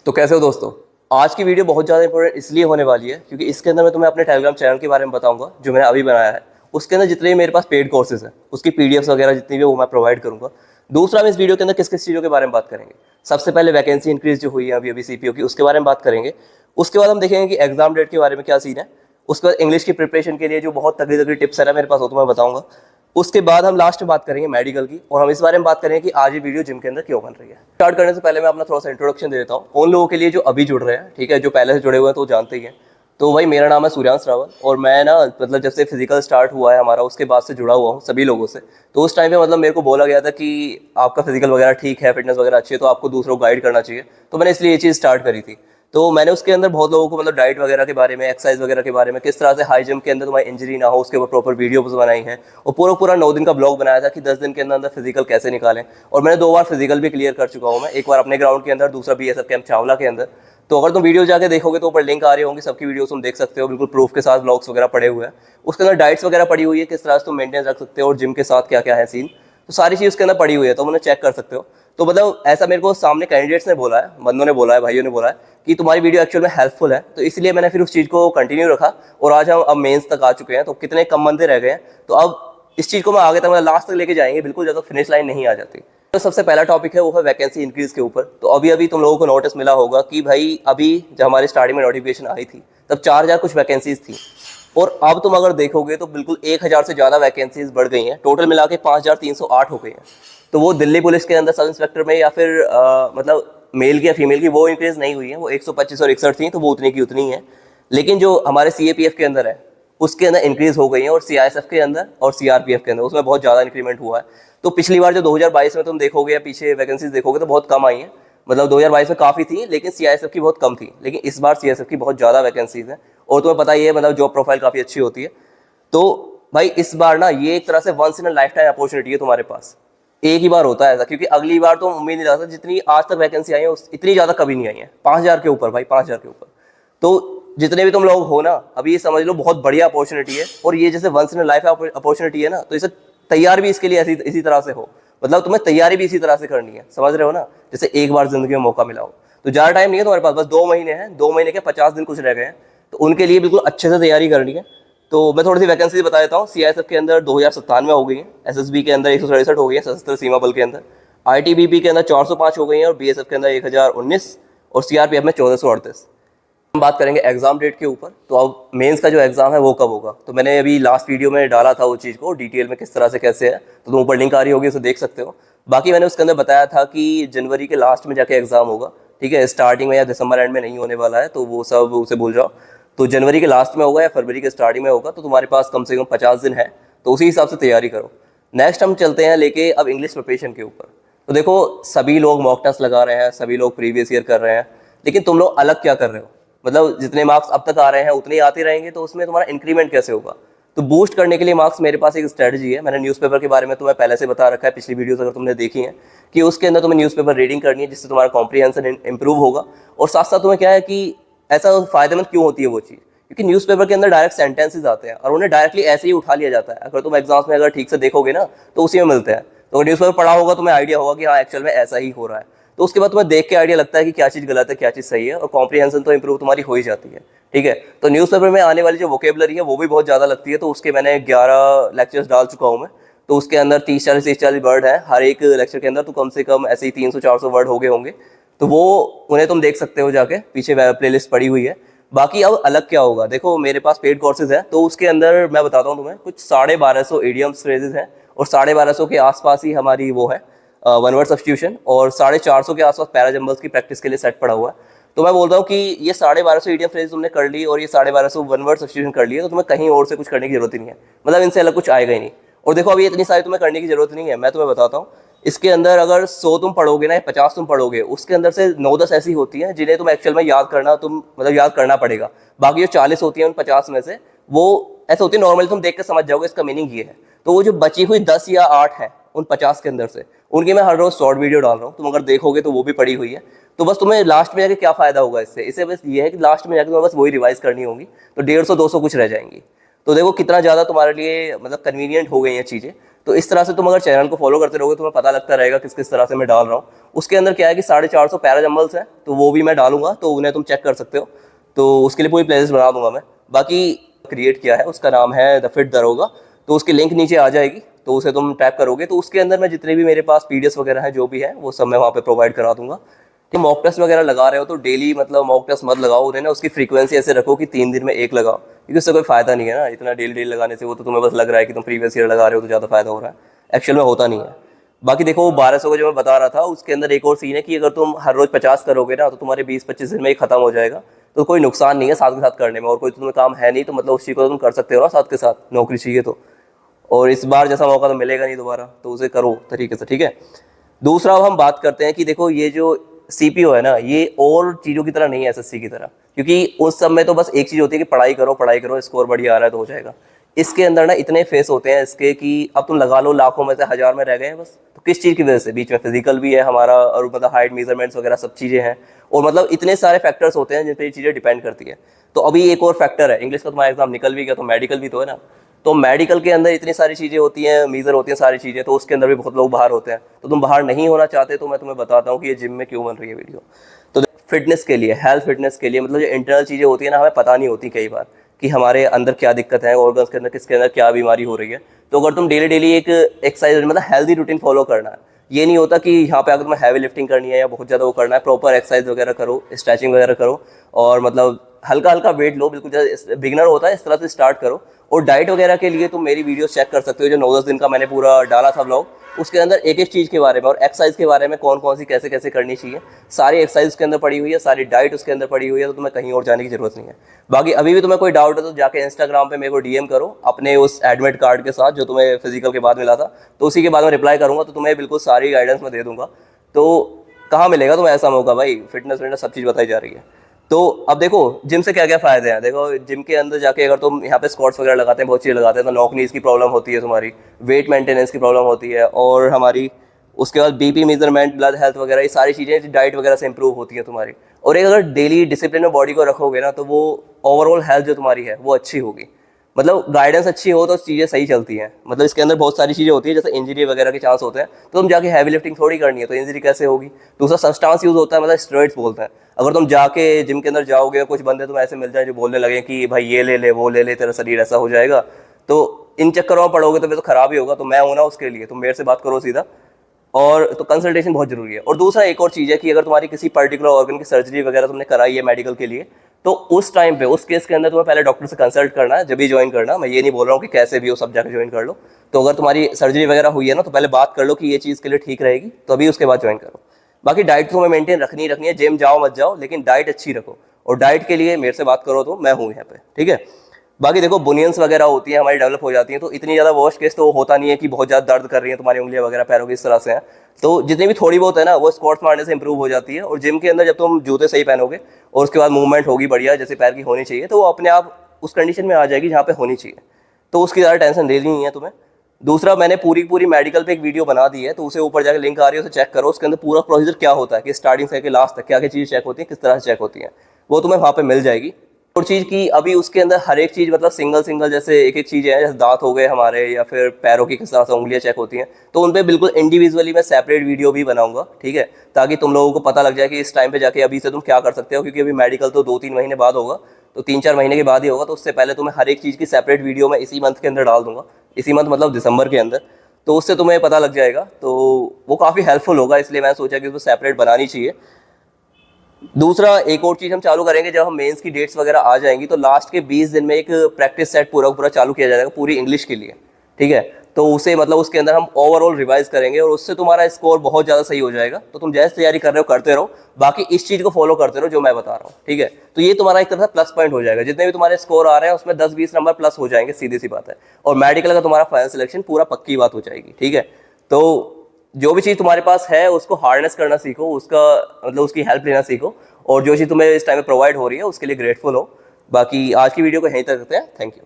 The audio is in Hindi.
तो कैसे हो दोस्तों। आज की वीडियो बहुत ज़्यादा इंपॉर्टेंट इसलिए होने वाली है क्योंकि इसके अंदर मैं तुम्हें अपने टेलीग्राम चैनल के बारे में बताऊंगा जो मैंने अभी बनाया है। उसके अंदर जितने भी मेरे पास पेड कोर्सेज हैं उसकी पीडीएफ्स वगैरह जितनी भी वो मैं प्रोवाइड करूंगा। दूसरा, हम इस वीडियो के अंदर किस किस चीज़ों के बारे में बात करेंगे। सबसे पहले वैकेंसी इंक्रीज जो हुई है अभी अभी सीपीओ की, उसके बारे में बात करेंगे। उसके बाद हम देखेंगे कि एग्जाम डेट के बारे में क्या सीन है। उसके बाद इंग्लिश की प्रिपरेशन के लिए जो बहुत तगड़ी तगड़ी टिप्स है ना मेरे पास, वो तो मैं बताऊंगा। उसके बाद हम लास्ट में बात करेंगे मेडिकल की, और हम इस बारे में बात करेंगे कि आज ये वीडियो जिम के अंदर क्यों बन रही है। स्टार्ट करने से पहले मैं अपना थोड़ा सा इंट्रोडक्शन दे देता हूँ उन लोगों के लिए जो अभी जुड़ रहे हैं, ठीक है। जो पहले से जुड़े हुए हैं तो वो जानते ही हैं। तो भाई, मेरा नाम है सूर्यांश रावल और मैं ना मतलब जब से फिजिकल स्टार्ट हुआ है हमारा उसके बाद से जुड़ा हुआ हूँ सभी लोगों से। तो उस टाइम पे मतलब मेरे को बोला गया था कि आपका फिजिकल वगैरह ठीक है, फिटनेस वगैरह अच्छी है, तो आपको दूसरों को गाइड करना चाहिए। तो मैंने इसलिए ये चीज़ स्टार्ट करी थी। तो मैंने उसके अंदर बहुत लोगों को मतलब डाइट वगैरह के बारे में, एक्सरसाइज वगैरह के बारे में, किस तरह से हाई जंप के अंदर तुम्हारी इंजरी ना हो उसके ऊपर प्रॉपर वीडियोस बनाई हैं। और पूरा पूरा 9 दिन का ब्लॉग बनाया था कि 10 दिन के अंदर अंदर फिजिकल कैसे निकालें। और मैंने 2 बार फिजिकल भी क्लियर कर चुका हूँ मैं, एक बार अपने ग्राउंड के अंदर, दूसरा बीएसएफ कैंप चावला के अंदर। तो अगर तुम वीडियो जाके देखोगे तो ऊपर लिंक आ रही होंगी, सबकी वीडियोस तुम देख सकते हो, बिल्कुल प्रूफ के साथ ब्लॉग्स वगैरह पड़े हुए हैं। उसके अंदर डाइट्स वगैरह पड़ी हुई है, किस तरह से तुम मेंटेन रख सकते हो और जिम के साथ क्या क्या है सीन। तो सारी चीज़ उसके अंदर पड़ी हुई है, तो उन्हें चेक कर सकते हो। तो मतलब ऐसा मेरे को सामने कैंडिडेट्स ने बोला है, बंदों ने बोला है, भाइयों ने बोला है कि तुम्हारी वीडियो एक्चुअल में हेल्पफुल है। तो इसलिए मैंने फिर उस चीज़ को कंटिन्यू रखा और आज हम अब मेंस तक आ चुके हैं। तो कितने कम बंदे रह गए हैं, तो अब इस चीज़ को मैं आगे तक मतलब लास्ट तक लेके जाएंगे बिल्कुल, जब तक फिनिश लाइन नहीं आ जाती। तो सबसे पहला टॉपिक है वो है वैकेंसी इंक्रीज के ऊपर। तो अभी अभी तुम लोगों को नोटिस मिला होगा कि भाई अभी जब हमारे स्टार्टिंग में नोटिफिकेशन आई थी तब 4000 कुछ वैकेंसीज थी, और अब तुम अगर देखोगे तो बिल्कुल 1000 से ज़्यादा वैकेंसीज बढ़ गई हैं। टोटल मिला के 5308 हो गई हैं। तो वो दिल्ली पुलिस के अंदर सब इंस्पेक्टर में या फिर मतलब मेल की या फीमेल की वो इंक्रीज नहीं हुई है, वो 125 और 61 थी, तो वो उतनी की उतनी है। लेकिन जो हमारे सीएपीएफ के अंदर है उसके अंदर इंक्रीज हो गई है, और सीआईएसएफ के अंदर और सीआरपीएफ के अंदर उसमें बहुत ज़्यादा इंक्रीमेंट हुआ है। तो पिछली बार जो 2022 में तुम देखोगे या पीछे वैकेंसीज देखोगे तो बहुत कम आई हैं। मतलब 2022 में काफ़ी थी लेकिन सीआईएसएफ की बहुत कम थी, लेकिन इस बार सीआईएसएफ की बहुत ज़्यादा वैकेंसीज हैं। और तुम्हें पता ही है मतलब जॉब प्रोफाइल काफ़ी अच्छी होती है। तो भाई इस बार ना ये एक तरह से once in a life time opportunity है तुम्हारे पास। एक ही बार होता है ऐसा, क्योंकि अगली बार तो उम्मीद नहीं लगता जितनी आज तक वैकेंसी आई है इतनी ज़्यादा कभी नहीं आई है। 5000 के ऊपर भाई, 5000 के ऊपर। तो जितने भी तुम लोग हो ना, अभी ये समझ लो बहुत बढ़िया अपॉर्चुनिटी है। और ये जैसे once in a life opportunity है ना, तो इसे तैयार भी इसके लिए इसी तरह से हो। मतलब तुम्हें तैयारी भी इसी तरह से करनी है, समझ रहे हो ना। जैसे एक बार जिंदगी में मौका मिला हो, तो ज़्यादा टाइम नहीं है तुम्हारे पास, बस 2 महीने हैं। 2 महीने के 50 दिन कुछ रह गए हैं, तो उनके लिए बिल्कुल अच्छे से तैयारी करनी है। तो मैं थोड़ी सी वैकेंसी बता देता हूँ। सीआईएसएफ के अंदर 2097 हो गई है, एसएसबी के अंदर 167 हो गई है, सशस्त्र सीमा बल के अंदर। आईटीबीपी के अंदर 405 हो गई है, और बीएसएफ के अंदर 1019, और सीआरपीएफ में 1438। हम बात करेंगे एग्जाम डेट के ऊपर। तो अब मेंस का जो एग्जाम है वो कब होगा, तो मैंने अभी लास्ट वीडियो में डाला था वो चीज़ को डिटेल में किस तरह से कैसे है, तो तुम ऊपर लिंक आ रही होगी उसे देख सकते हो। बाकी मैंने उसके अंदर बताया था कि जनवरी के लास्ट में जाके एग्जाम होगा, ठीक है। स्टार्टिंग में या दिसंबर एंड में नहीं होने वाला है, तो वो सब उसे भूल जाओ। तो जनवरी के लास्ट में होगा या फरवरी के स्टार्टिंग में होगा। तो तुम्हारे पास कम से कम 50 दिन है, तो उसी हिसाब से तैयारी करो। नेक्स्ट हम चलते हैं लेके अब इंग्लिश प्रिपरेशन के ऊपर। तो देखो, सभी लोग मॉक टेस्ट लगा रहे हैं, सभी लोग प्रीवियस ईयर कर रहे हैं, लेकिन तुम लोग अलग क्या कर रहे हो। मतलब जितने मार्क्स अब तक आ रहे हैं उतने ही आते रहेंगे, तो उसमें तुम्हारा इंक्रीमेंट कैसे होगा। तो बूस्ट करने के लिए मार्क्स, मेरे पास एक स्ट्रेटजी है। मैंने न्यूज़पेपर के बारे में तुम्हें पहले से बता रखा है, पिछली वीडियोस अगर तुमने देखी हैं, कि उसके अंदर तुम्हें न्यूज़पेपर रीडिंग करनी है जिससे तुम्हारा कॉम्प्रिहेंशन इंप्रूव होगा। और साथ साथ तुम्हें क्या है कि ऐसा फायदेमंद क्यों होती है वो चीज़, क्योंकि न्यूज़पेपर के अंदर डायरेक्ट सेंटेंसेस आते हैं और उन्हें डायरेक्टली ऐसे ही उठा लिया जाता है। अगर तुम एग्जाम्स में अगर ठीक से देखोगे ना तो उसी में मिलते हैं। तो न्यूज़पेपर पढ़ा होगा तुम्हें आइडिया होगा कि हाँ एक्चुअल में ऐसा ही हो रहा है। तो उसके बाद तुम्हें देख के आइडिया लगता है कि क्या चीज़ गलत है क्या चीज़ सही है, और कॉम्प्रिहेंशन तो इंप्रूव तुम्हारी हो ही जाती है, ठीक है। तो न्यूज़पेपर में आने वाली जो वोकेबलरी है वो भी बहुत ज़्यादा लगती है। तो उसके मैंने 11 लेक्चर्स डाल चुका हूँ मैं। तो उसके अंदर 30-40 वर्ड है हर एक लेक्चर के अंदर, तो कम से कम ऐसे ही 300-400 वर्ड हो गए होंगे। तो वो उन्हें तुम देख सकते हो जाके, पीछे प्लेलिस्ट पड़ी हुई है। बाकी अब अलग क्या होगा, देखो मेरे पास पेड कोर्सेज है, तो उसके अंदर मैं बताता हूँ तुम्हें कुछ 1250 इडियम्स फ्रेजेस हैं, और 1250 के आसपास ही हमारी वो है वन वर्ड सब्स्टिट्यूशन, और 450 के आसपास पैराजम्बल्स की प्रैक्टिस के लिए सेट पड़ा हुआ है। तो मैं बोलता हूँ कि ये 1250 इडियम फ्रेज तुमने कर ली और ये 1250 वन वर्ड सब्स्टिट्यूशन कर लिए, तो तुम्हें कहीं और से कुछ करने की जरूरत ही नहीं है। मतलब इनसे अलग कुछ आएगा ही नहीं। और देखो अभी इतनी सारी तुम्हें करने की जरूरत नहीं है, मैं तुम्हें बताता हूँ। इसके अंदर अगर 100 तुम पढ़ोगे ना, 50 तुम पढ़ोगे, उसके अंदर से 9-10 ऐसी होती हैं जिन्हें तुम एक्चुअल में याद करना, तुम मतलब याद करना पड़ेगा। बाकी जो 40 होती है उन 50 में से वो ऐसे होती है नॉर्मली तुम देख के समझ जाओगे इसका मीनिंग ये है। तो वो जो बची हुई 10 या 8 है उन 50 के अंदर से, उनकी मैं हर रोज शॉर्ट वीडियो डाल रहा हूँ, तुम अगर देखोगे तो वो भी पड़ी हुई है। तो बस तुम्हें लास्ट में जाके क्या फायदा होगा इससे बस ये है कि लास्ट में जाके तुम्हें बस वही रिवाइज करनी होगी, तो 150-200 कुछ रह जाएंगी। तो देखो कितना ज़्यादा तुम्हारे लिए मतलब कन्वीनियंट हो गई हैं चीज़ें। तो इस तरह से तुम अगर चैनल को फॉलो करते रहोगे तुम्हें पता लगता रहेगा किस किस तरह से मैं डाल रहा हूँ। उसके अंदर क्या है कि 450 पैराजम्बल्स हैं, तो वो भी मैं डालूंगा, तो उन्हें तुम चेक कर सकते हो। तो उसके लिए पूरी प्लेलिस्ट बना दूंगा मैं। बाकी क्रिएट किया है, उसका नाम है द फिट दरोगा, तो उसकी लिंक नीचे आ जाएगी, तो उसे तुम टैप करोगे तो उसके अंदर मैं जितने भी मेरे पास पीडीएफ वगैरह है जो भी है वो सब मैं वहाँ पे प्रोवाइड करा दूंगा। कि मॉक टेस्ट वगैरह लगा रहे हो तो डेली मतलब मॉक टेस्ट मत लगाओ, उन्हें ना उसकी फ्रीक्वेंसी ऐसे रखो कि 3 दिन में एक लगाओ, क्योंकि उससे कोई फायदा नहीं है ना इतना डेली डेली लगाने से। वो तो तुम्हें बस लग रहा है कि तुम प्रीवियस ईयर लगा रहे हो तो ज़्यादा फायदा हो रहा है, एक्चुअल में होता नहीं है। बाकी देखो वो 1200 का जो मैं बता रहा था उसके अंदर एक और सीन है कि अगर तुम हर रोज 50 करोगे ना तो तुम्हारे 20-25 दिन में ही खत्म हो जाएगा, तो कोई नुकसान नहीं है साथ के साथ करने में। और कोई तुम्हें काम है नहीं तो मतलब उस चीज़ को तुम कर सकते हो ना साथ के साथ, नौकरी चाहिए तो। और इस बार जैसा मौका तो मिलेगा नहीं दोबारा, तो उसे करो तरीके से, ठीक है। दूसरा अब हम बात करते हैं कि देखो ये जो सीपीओ है ना, ये और चीज़ों की तरह नहीं है एसएससी की तरह, क्योंकि उस सब में तो बस एक चीज़ होती है कि पढ़ाई करो स्कोर बढ़िया आ रहा है तो हो जाएगा। इसके अंदर ना इतने फेस होते हैं इसके कि अब तुम लगा लो लाखों में से 1000 में रह गए हैं बस। तो किस चीज़ की वजह से, बीच में फिजिकल भी है हमारा और मतलब हाइट मेजरमेंट्स वगैरह सब चीज़ें हैं, और मतलब इतने सारे फैक्टर्स होते हैं जिन पर ये चीज़ें डिपेंड करती है। तो अभी एक और फैक्टर है, इंग्लिश का तुम्हारा एग्जाम निकल भी गया तो मेडिकल भी तो है ना, तो मेडिकल के अंदर इतनी सारी चीज़ें होती हैं, मीज़र होती हैं सारी चीज़ें, तो उसके अंदर भी बहुत लोग बाहर होते हैं। तो तुम बाहर नहीं होना चाहते तो मैं तुम्हें बताता हूँ कि ये जिम में क्यों बन रही है वीडियो। तो फिटनेस के लिए, हेल्थ फिटनेस के लिए, मतलब जो इंटरनल चीज़ें होती है ना हमें पता नहीं होती कई बार कि हमारे अंदर क्या दिक्कत है, ऑर्गन्स के अंदर किसके अंदर क्या बीमारी हो रही है। तो अगर तुम डेली डेली एक एक्सरसाइज मतलब हेल्दी रूटीन फॉलो करना है, ये नहीं होता कि यहाँ पे अगर तुम्हें हैवी लिफ्टिंग करनी है या बहुत ज़्यादा वो करना है, प्रॉपर एक्सरसाइज वगैरह करो, स्ट्रेचिंग वगैरह करो, और मतलब हल्का हल्का वेट लो, बिल्कुल जैसे बिगनर होता है इस तरह से स्टार्ट करो। और डाइट वगैरह के लिए तुम मेरी वीडियो चेक कर सकते हो, जो 9-10 दिन का मैंने पूरा डाला था व्लॉग, उसके अंदर एक एक चीज़ के बारे में और एक्सरसाइज के बारे में कौन कौन सी कैसे कैसे करनी चाहिए, सारी एक्सरसाइज उसके अंदर पड़ी हुई है, सारी डाइट उसके अंदर पड़ी हुई है, तो तुम्हें कहीं और जाने की जरूरत नहीं है। बाकी अभी भी तुम्हें कोई डाउट है तो जाके इंस्टाग्राम पे मेरे को डीएम करो अपने उस एडमिट कार्ड के साथ जो तुम्हें फिजिकल के बाद मिला था, तो उसी के बाद में रिप्लाई करूंगा, तो तुम्हें बिल्कुल सारी गाइडेंस मैं दे दूंगा। तो कहाँ मिलेगा तुम्हें ऐसा मौका भाई, फिटनेस विटनेस सब चीज़ बताई जा रही है। तो अब देखो जिम से क्या क्या फायदे हैं। देखो जिम के अंदर जाके अगर तुम यहाँ पे स्क्वाट्स वगैरह लगाते हैं, बहुत चीज़ें लगाते हैं, तो नॉक नीज की प्रॉब्लम होती है, तुम्हारी वेट मेंटेनेंस की प्रॉब्लम होती है, और हमारी उसके बाद बीपी मेजरमेंट, ब्लड हेल्थ वगैरह, ये सारी चीज़ें डाइट वगैरह से इंप्रूव होती है तुम्हारी। और एक अगर डेली डिसिप्लिन में बॉडी को रखोगे ना तो वो ओवरऑल हेल्थ जो तुम्हारी है वो अच्छी होगी। मतलब गाइडेंस अच्छी हो तो चीज़ें सही चलती हैं। मतलब इसके अंदर बहुत सारी चीज़ें होती है, जैसे इंजरी वगैरह के चांस होते हैं, तो तुम जाके हैवी लिफ्टिंग थोड़ी करनी है तो इंजरी कैसे होगी। दूसरा सब्सटेंस यूज़ होता है, मतलब स्टेरॉइड्स बोलते हैं। अगर तुम जाके जिम के अंदर जाओगे, कुछ बंदे तुम ऐसे मिल जाए जो बोलने लगे कि भाई ये ले ले वो ले ले तेरा शरीर ऐसा हो जाएगा, तो इन चक्करों में पड़ोगे तो फिर तो खराब ही होगा। तो मैं हूं ना उसके लिए, तुम मेरे से बात करो सीधा। और तो कंसल्टेशन बहुत जरूरी है। और दूसरा एक और चीज़ है कि अगर तुम्हारी किसी पर्टिकुलर ऑर्गन की सर्जरी वगैरह तुमने कराई है मेडिकल के लिए, तो उस टाइम पे उस केस के अंदर तुम्हें पहले डॉक्टर से कंसल्ट करना है जब भी ज्वाइन करना। मैं ये नहीं बोल रहा हूँ कि कैसे भी हो सब जाकर ज्वाइन कर लो। तो अगर तुम्हारी सर्जरी वगैरह हुई है ना तो पहले बात कर लो कि ये चीज़ के लिए ठीक रहेगी, तो अभी उसके बाद ज्वाइन करो। बाकी डाइट तुम्हें मेंटेन रखनी है, जिम जाओ मत जाओ लेकिन डाइट अच्छी रखो। और डाइट के लिए मेरे से बात करो तो मैं हूँ यहाँ पे, ठीक है। बाकी देखो बुनियंस वगैरह होती हैं हमारी, डेवलप हो जाती हैं, तो इतनी ज़्यादा वर्स्ट केस तो होता नहीं है कि बहुत ज़्यादा दर्द कर रही है तुम्हारी उंगलियां वगैरह पैरों की, इस तरह से हैं। तो जितनी भी थोड़ी बहुत है ना वो स्क्वाट्स मारने से इंप्रूव हो जाती है। और जिम के अंदर जब तुम जूते सही पहनोगे और उसके बाद मूवमेंट होगी बढ़िया जैसे पैर की होनी चाहिए, तो वो अपने आप उस कंडीशन में आ जाएगी जहाँ पे होनी चाहिए। तो उसकी ज़्यादा टेंशन लेनी नहीं है तुम्हें। दूसरा मैंने पूरी मेडिकल पे एक वीडियो बना दी है, तो उसे ऊपर जाकर लिंक आ रही है, उसे चेक करो। उसके अंदर पूरा प्रोसीजर क्या होता है कि स्टार्टिंग से लास्ट तक क्या क्या चीज़ चेक होती है, किस तरह से चेक होती है, वो तुम्हें वहाँ पे मिल जाएगी। और चीज़ की अभी उसके अंदर हर एक चीज़ मतलब सिंगल जैसे एक एक चीज़ें हैं, जैसे दांत हो गए हमारे या फिर पैरों की किस तरह से उंगलियां चेक होती हैं, तो उन पर बिल्कुल इंडिविजुअली मैं सेपरेट वीडियो भी बनाऊंगा, ठीक है, ताकि तुम लोगों को पता लग जाए कि इस टाइम पे जाके अभी से तुम क्या कर सकते हो। क्योंकि अभी मेडिकल तो 2-3 महीने बाद होगा, तो 3-4 महीने के बाद ही होगा, तो उससे पहले तुम्हें हर एक चीज़ की सेपरेट वीडियो मैं इसी मंथ के अंदर डाल दूंगा, इसी मंथ मतलब दिसंबर के अंदर। तो उससे तुम्हें पता लग जाएगा, तो वो काफ़ी हेल्पफुल होगा, इसलिए मैंने सोचा कि उसको सेपरेट बनानी चाहिए। दूसरा एक और चीज़ हम चालू करेंगे, जब हम मेंस की डेट्स वगैरह आ जाएंगी तो लास्ट के 20 दिन में एक प्रैक्टिस सेट पूरा चालू किया जाएगा पूरी इंग्लिश के लिए, ठीक है। तो उसे मतलब उसके अंदर हम ओवरऑल रिवाइज करेंगे और उससे तुम्हारा स्कोर बहुत ज़्यादा सही हो जाएगा। तो तुम जैसे तैयारी कर रहे हो करते रहो, बाकी इस चीज़ को फॉलो करते रहो जो मैं बता रहा हूँ, ठीक है। तो ये तुम्हारा एक तरह से प्लस पॉइंट हो जाएगा, जितने भी तुम्हारे स्कोर आ रहे हैं उसमें 10-20 नंबर प्लस हो जाएंगे, सीधी सी बात है। और मेडिकल का तुम्हारा फाइनल सिलेक्शन पूरा पक्की बात हो जाएगी, ठीक है। तो जो भी चीज़ तुम्हारे पास है उसको हार्नेस करना सीखो, उसका मतलब उसकी हेल्प लेना सीखो, और जो चीज़ तुम्हें इस टाइम में प्रोवाइड हो रही है उसके लिए ग्रेटफुल हो। बाकी आज की वीडियो को यहीं तक रखते हैं। Thank you.